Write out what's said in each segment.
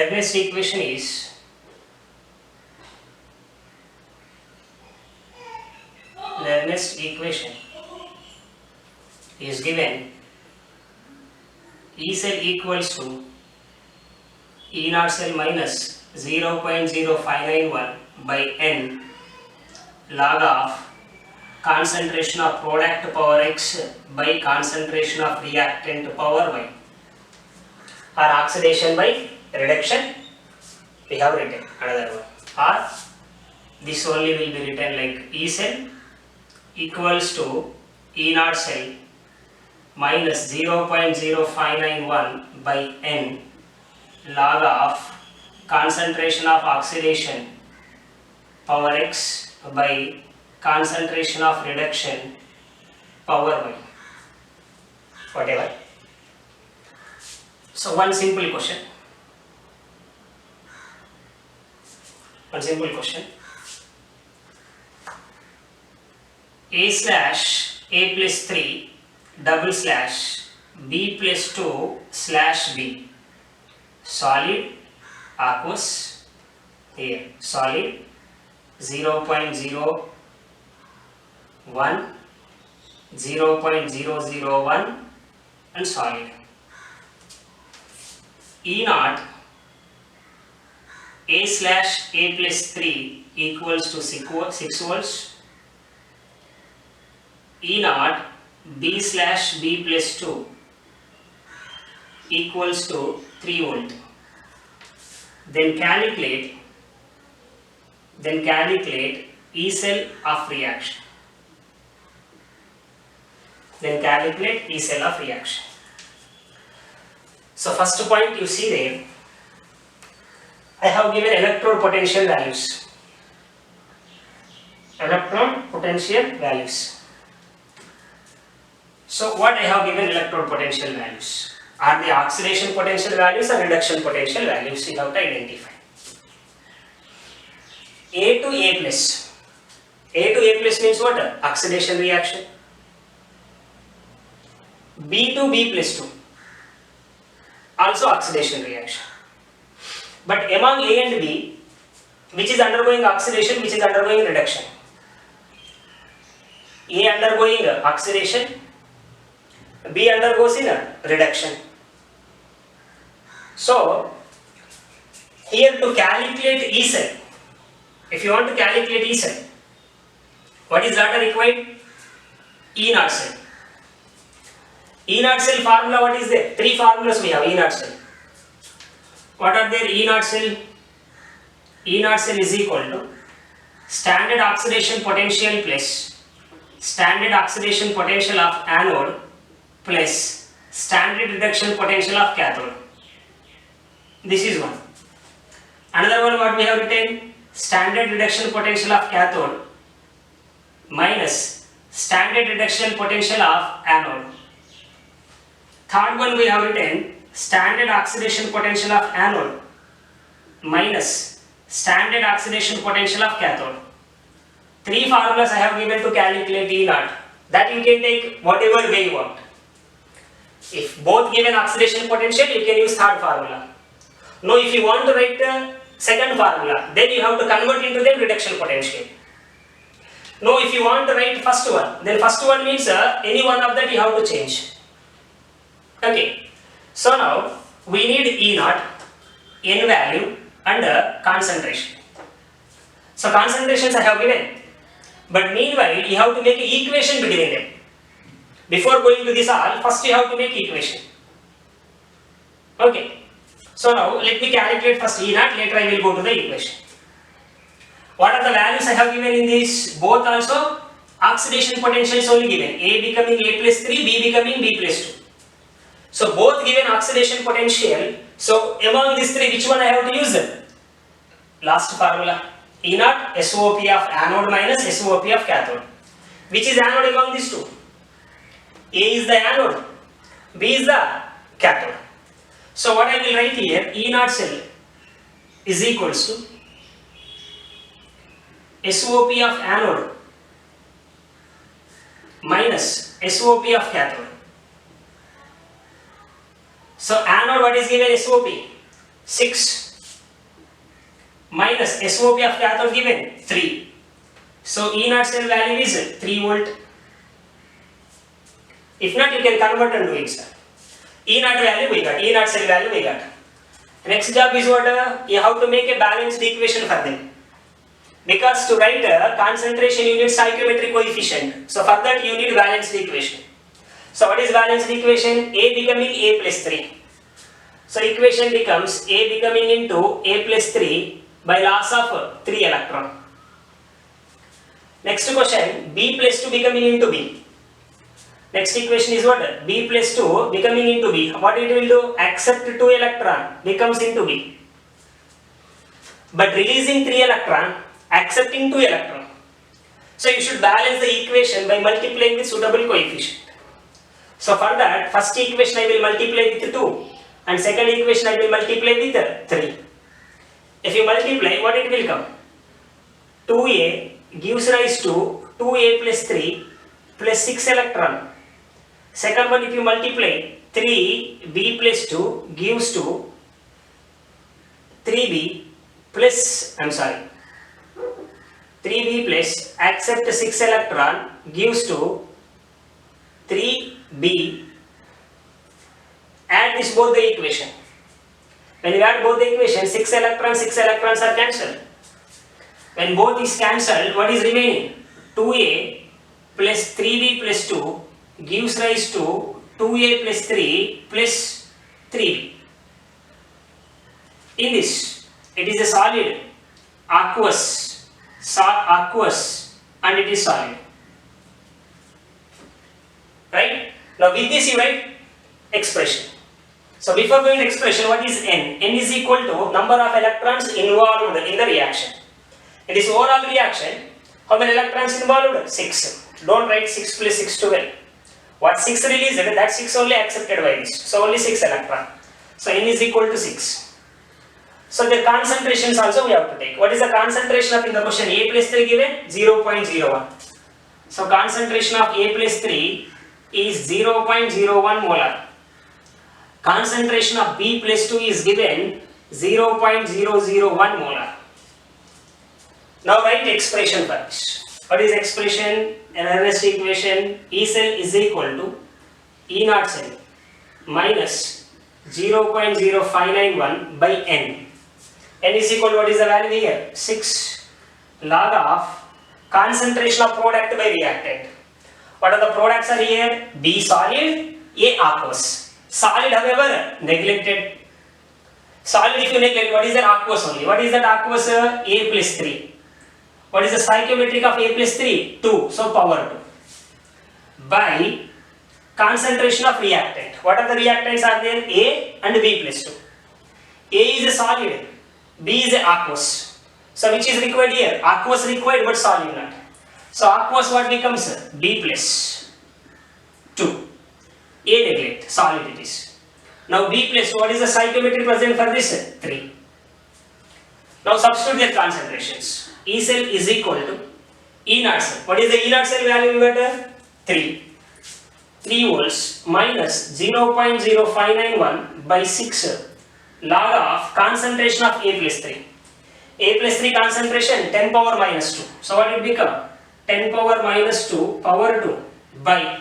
Ernest equation is given E cell equals to E naught cell minus 0.0591 by n log of concentration of product power x by concentration of reactant power y, or oxidation by reduction we have written another one, or this only will be written like E cell equals to E naught cell minus 0.0591 by n log of concentration of oxidation power x by concentration of reduction power y, whatever. So one simple question. A slash A plus 3 double slash B plus 2 slash B. Solid, aqueous, here solid 0.01, 0.001 and solid. E naught A slash A plus 3 equals to 6 volts. E naught B slash B plus 2 equals to 3 volt. Then calculate E cell of reaction. So first point you see there, I have given electrode potential values. So what I have given electrode potential values? Are the oxidation potential values or reduction potential values? We have to identify. A to A plus. A to A plus means what? Oxidation reaction. B to B plus 2. Also oxidation reaction. But among A and B, which is undergoing oxidation, which is undergoing reduction? A undergoing oxidation, B undergoes in reduction. So, here to calculate E cell, if you want to calculate E cell, what is data required? E naught cell. E naught cell formula, what is there? 3 formulas we have E naught cell. What are there? E naught cell? E naught cell is equal to standard oxidation potential plus standard oxidation potential of anode plus standard reduction potential of cathode. This is one. Another one what we have written, standard reduction potential of cathode minus standard reduction potential of anode. Third one we have written, standard oxidation potential of anode minus standard oxidation potential of cathode. 3 formulas I have given to calculate E naught. That you can take whatever way you want. If both given oxidation potential, you can use third formula. No, if you want to write the second formula, then you have to convert into them reduction potential. No, if you want to write first one, then first one means any one of that you have to change. Okay. So now we need E naught, N value and concentration. So concentrations I have given. But meanwhile, you have to make an equation between them. Before going to this all, first you have to make equation. Okay. So now let me calculate first E naught, later I will go to the equation. What are the values I have given in this? Both also oxidation potential is only given. A becoming A plus 3, B becoming B plus 2. So both given oxidation potential. So among these 3, which one I have to use? Last formula. E naught SOP of anode minus SOP of cathode. Which is anode among these 2? A is the anode, B is the cathode. So what I will write here, E naught cell is equals to SOP of anode minus SOP of cathode. So anode what is given SOP? 6. minus SOP of cathode given 3. So E naught cell value is 3 volt. If not, you can convert and do it, sir. E naught value we got, E naught cell value we got. Next job is what? You have to make a balanced equation for them. Because to write a concentration you need stoichiometric coefficient. So for that you need balanced equation. So what is balanced equation? A becoming A plus 3. So equation becomes A becoming into A plus 3 by loss of 3 electron. Next question, B plus 2 becoming into B. Next equation is what? B plus 2 becoming into B. What it will do? Accept 2 electron becomes into B. But releasing 3 electron, accepting 2 electron. So you should balance the equation by multiplying with suitable coefficient. So for that, first equation I will multiply with 2 and second equation I will multiply with 3. If you multiply, what it will come? 2A gives rise to 2A plus 3 plus 6 electron. Second one, if you multiply 3B plus 2 gives to 3B plus, 3B plus accept 6 electron gives to 3B. Add this both the equation. When you add both the equations, 6 electrons are cancelled. When both is cancelled, what is remaining? 2A plus 3B plus 2 gives rise to 2A plus 3 plus 3B. In this, it is a solid, aqueous, and it is solid. Right? Now with this you write expression. So before going to expression, what is N? N is equal to number of electrons involved in the reaction. In this overall reaction, how many electrons involved? 6. Don't write 6 plus 6 12. What 6 released, that 6 only accepted by this. So only 6 electron. So N is equal to 6. So the concentrations also we have to take. What is the concentration of in the question? A plus 3 given 0.01. So concentration of A plus 3 is 0.01 molar. Concentration of B plus 2 is given 0.001 molar. Now write expression for this. What is expression? An Ernest equation. E cell is equal to E naught cell minus 0.0591 by N. N is equal to what is the value here? 6 log of concentration of product by reactant. What are the products are here? B solid, A aqueous. Solid however neglected. Solid if you neglect, what is that? Aqueous only. What is that aqueous? A plus 3. What is the stoichiometric of A plus 3? 2. So power 2. By concentration of reactant. What are the reactants are there? A and B plus 2. A is a solid. B is a aqueous. So which is required here? Aqueous required but solid not. So aqueous what becomes? B plus 2. A neglect, solid it is. Now B plus, what is the stoichiometry present for this? 3. Now substitute their concentrations. E cell is equal to E naught cell. What is the E naught cell value we got? 3. 3 volts minus 0.0591 by 6 log of concentration of A plus 3. A plus 3 concentration 10 power minus 2. So what it become? 10 power minus 2 power 2 by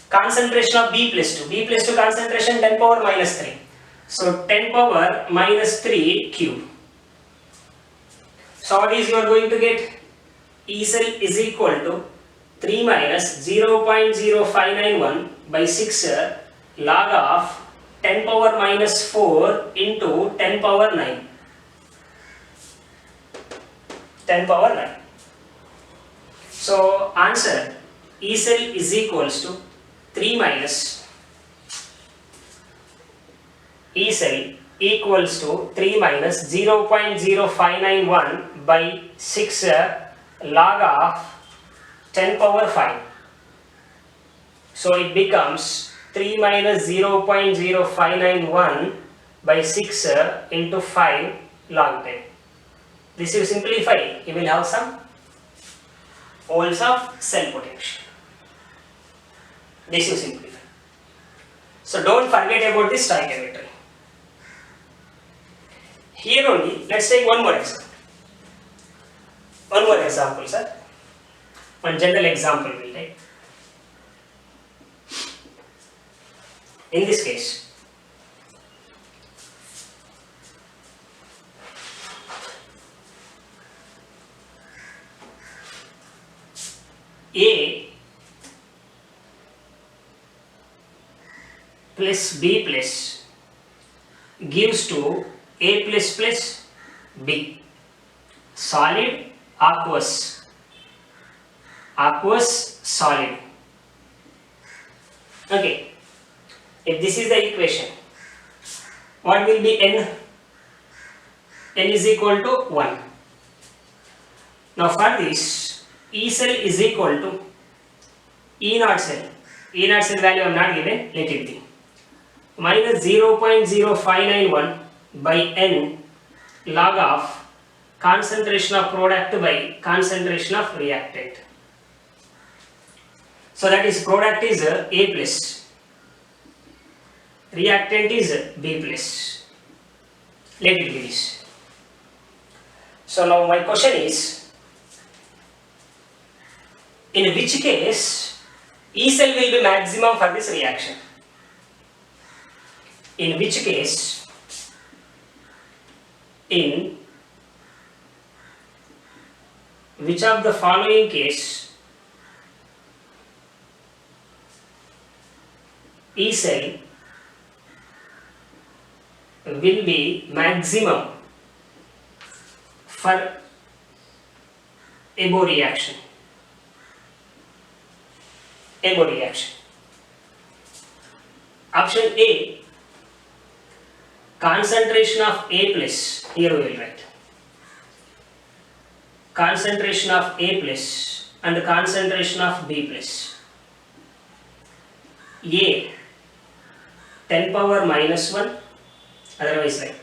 concentration of B plus 2. B plus 2 concentration 10 power minus 3. So 10 power minus 3 cube. So what is you are going to get? E cell is equal to 3 minus 0.0591 by 6 log of 10 power minus 4 into 10 power 9. 10 power 9. So answer, E cell is equals to 3 minus E cell equals to 3 minus 0.0591 by 6 log of 10 power 5. So it becomes 3 minus 0.0591 by 6 into 5 log 10. This you simplify, you will have some moles of cell potential. This you simplify. So don't forget about this stoichiometry. Here only, let's take one more example. One more example, sir. One general example will take. In this case, A plus B plus gives to A plus plus B. Solid, aqueous. Aqueous, solid. Okay. If this is the equation, what will be N? N is equal to 1. Now for this, E cell is equal to E naught cell. E naught cell value I am not given, let it be. Minus 0.0591 by N log of concentration of product by concentration of reactant. So that is product is A plus, reactant is B plus. Let it be this. So now my question is, in which case E cell will be maximum for this reaction? In which case, in which of the following case E cell will be maximum for EBO reaction? EBO reaction. Option A, concentration of A plus, here we will write. Concentration of A plus and concentration of B plus. A 10 power minus 1, otherwise like,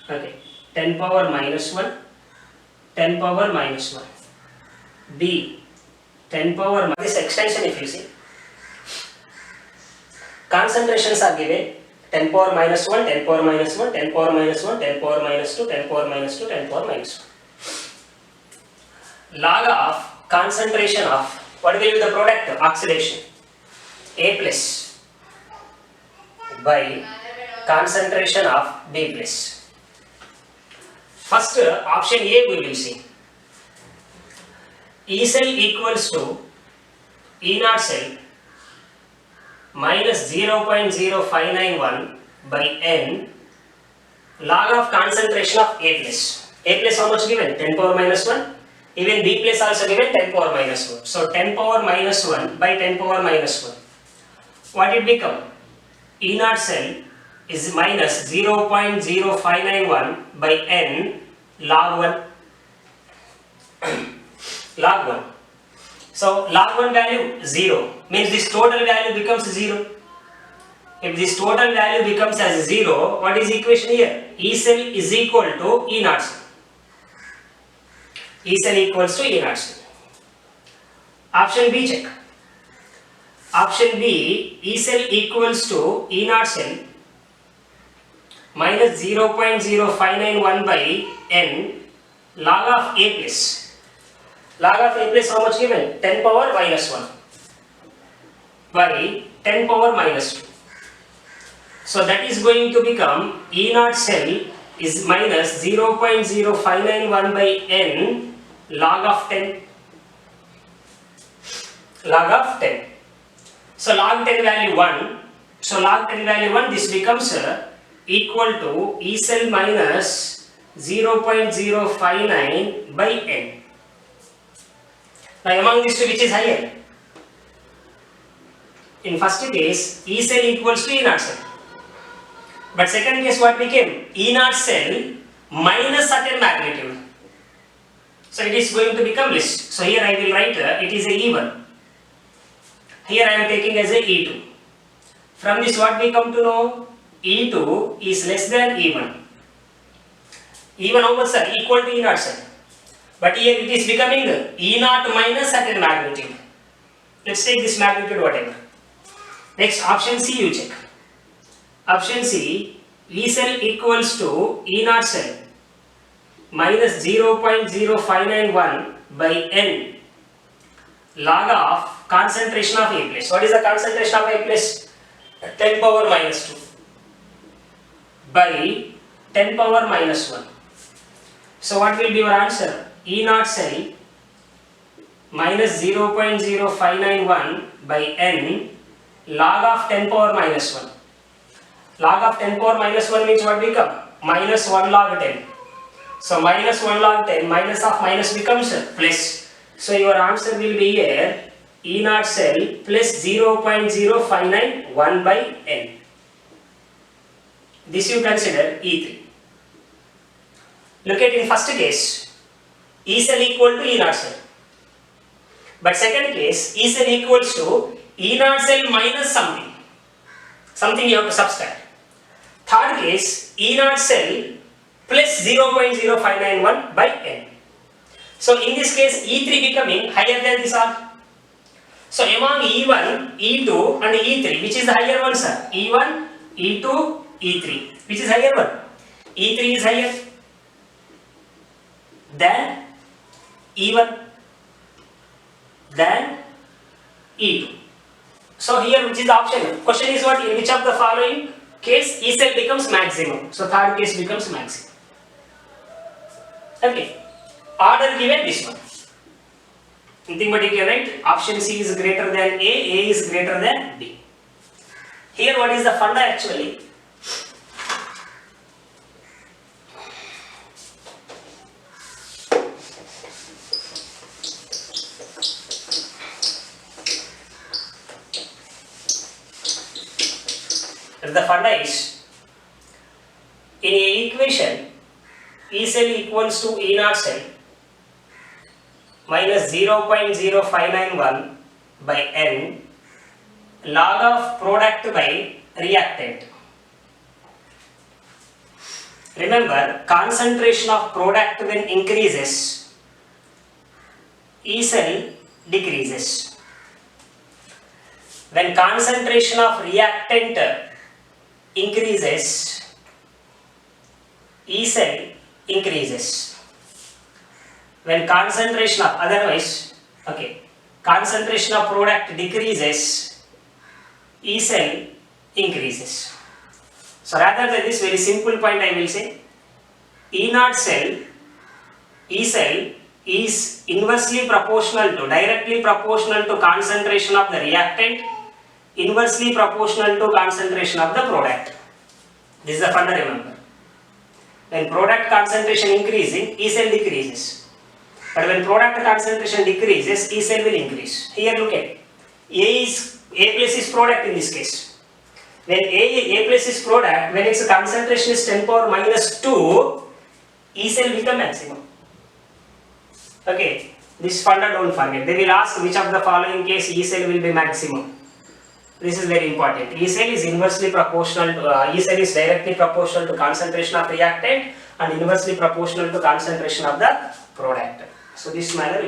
okay, 10 power minus 1, 10 power minus 1. B 10 power minus, this extension if you see, concentrations are given 10 power minus 1, 10 power minus 1, 10 power minus 1, 10 power minus 2, 10 power minus 2, 10 power minus 1. Log of concentration of, what will be the product? Oxidation. A plus by concentration of B plus. First option A we will see. E cell equals to E naught cell minus 0.0591 by N log of concentration of A plus. A plus how much given? 10 power minus 1. Even B plus also given 10 power minus 1. So 10 power minus 1 by 10 power minus 1. What it become? E naught cell is minus 0.0591 by N log 1. Log 1. So log 1 value 0 means this total value becomes 0. If this total value becomes as 0, what is the equation here? E cell is equal to E naught cell. E cell equals to E naught cell. Option B check. Option B, E cell equals to E naught cell minus 0.0591 by N log of A plus. Log of A plus how much given? 10 power minus 1 by 10 power minus 2. So that is going to become E naught cell is minus 0.0591 by N log of 10. Log of 10. So log 10 value 1. So log 10 value 1, this becomes equal to E cell minus 0.059 by N. Now among these two, which is higher? In first case, E cell equals to E naught cell. But second case, what became? E naught cell minus certain magnitude. So it is going to become less. So here I will write it is a E1. Here I am taking as a E2. From this what we come to know? E2 is less than E1. E1 how much sir? Equal to E naught cell. But here it is becoming E naught minus certain magnitude. Let's take this magnitude whatever. Next option C you check. Option C, E cell equals to E naught cell minus 0.0591 by n log of concentration of A place. What is the concentration of A place? 10 power minus 2 by 10 power minus 1. So what will be your answer? E naught cell minus 0.0591 by n log of 10 power minus 1. Log of 10 power minus 1 means what become? Minus 1 log 10. So minus 1 log 10, minus of minus becomes plus. So your answer will be here E naught cell plus 0.0591 by n. This you consider E3. Look at in first case, E cell equal to E naught cell. But second case, E cell equals to E naught cell minus something. Something you have to subtract. Third case, E naught cell plus 0.0591 by n. So in this case, E3 becoming higher than this all. So among E1, E2 and E3, which is the higher one, sir? E1, E2, E3. Which is higher one? E3 is higher than E1 than E2. So here which is the option? Question is what? In which of the following case E cell becomes maximum? So third case becomes maximum. Okay. Order given this one. Nothing but you can write option C is greater than A is greater than B. Here what is the funda actually? The funda is in a equation E cell equals to E naught cell minus 0.0591 by n log of product by reactant. Remember, concentration of product when increases, E cell decreases. When concentration of reactant increases, E cell increases. When concentration of concentration of product decreases, E cell increases. So rather than this very simple point I will say, E naught cell, E cell is inversely proportional to, directly proportional to concentration of the reactant, inversely proportional to concentration of the product. This is the funda, remember. When product concentration increasing, E cell decreases. But when product concentration decreases, E cell will increase. Here look at A plus is product in this case. When A plus is product, when its concentration is 10 power minus 2, E cell become maximum. Okay, this funda don't forget. They will ask which of the following case E cell will be maximum. This is very important. E cell is inversely proportional to, E cell is directly proportional to concentration of reactant and inversely proportional to concentration of the product. So this manner